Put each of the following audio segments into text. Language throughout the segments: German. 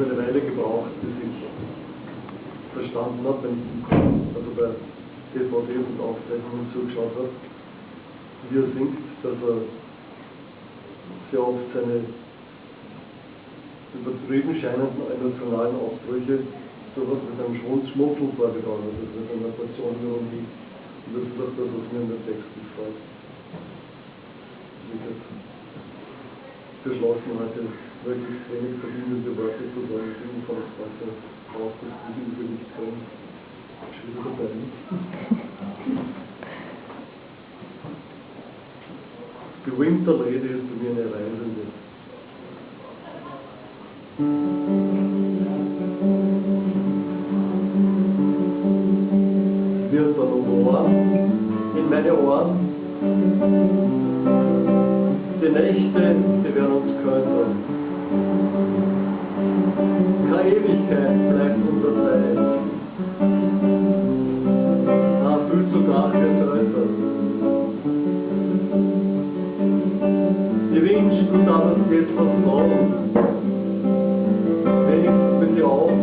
habe eine Weile gebraucht, bis ich verstanden habe, wenn ich also bei DVDs und Aufzeichnungen zugeschaut habe, wie er singt, dass er sehr oft seine übertrieben scheinenden emotionalen Ausbrüche sowas mit einem Schmunzeln vorgetragen hat, also mit einer Portion Ironie. Und das ist auch das, was mir in der Text gefällt. Ich habe beschlossen, heute wirklich wenig verbindende Worte zu sagen. Ich bin von das Ganze raus, das Video für mich können. Schön dabei. Die Winter Lady ist bei mir eine Reisende. Wird dann um Ohren, in meine Ohren. Die Nächte, die werden uns kälter. Keine Ewigkeit bleibt unser Zeit. Viel zu gar wird älter. Die wünschten dann, es geht vertrauen. Wenigstens mit den Augen.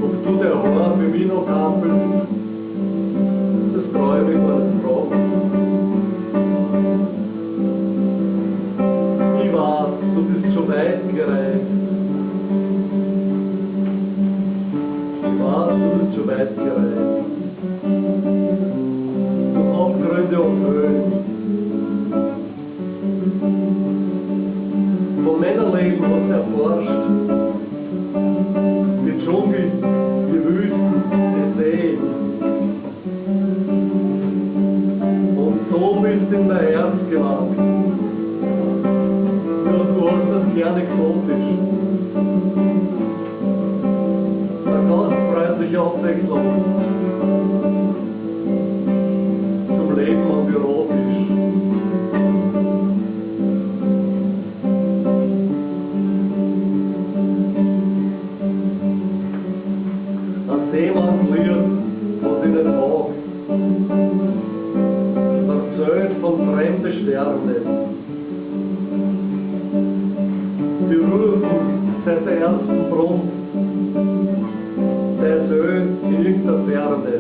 Ob du der Haar für mich noch hampelst, das brauche ich mich gar nicht fragen. Ich weiß, du bist schon weit gereift. Ich weiß, du bist schon weit gereift. Durch Abgründe und Höhen. Von Männerleben hast du erforscht. Die Dschungel, die Wüsten, die Seen. Und so bist du in dein Herz gelangt. Ja, du hast das gerne exotisch. Eine gastfreundliche Abwechslung zum Leben am Bürotisch. Ein Seemannslied, was ich nicht mag, erzählt von fremden Sternen. Die rufen seit der ersten Brunst, der Söhn in irgendeiner Ferne.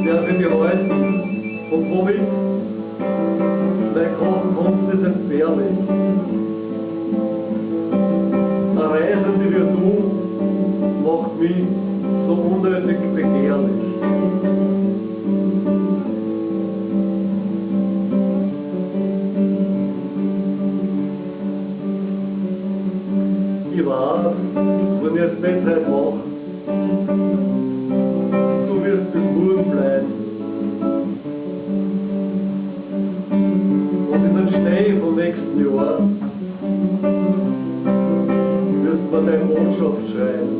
Der wird gehalten und womit? Dein Kunst ist entbehrlich. Eine Reisende wie du macht mich so unnötig begehrlich. Ich weiß, wenn ich jetzt nicht heute mache, du wirst bis morgen bleiben. Und in den Schnee vom nächsten Jahr wirst du mir deine Botschaft schreiben.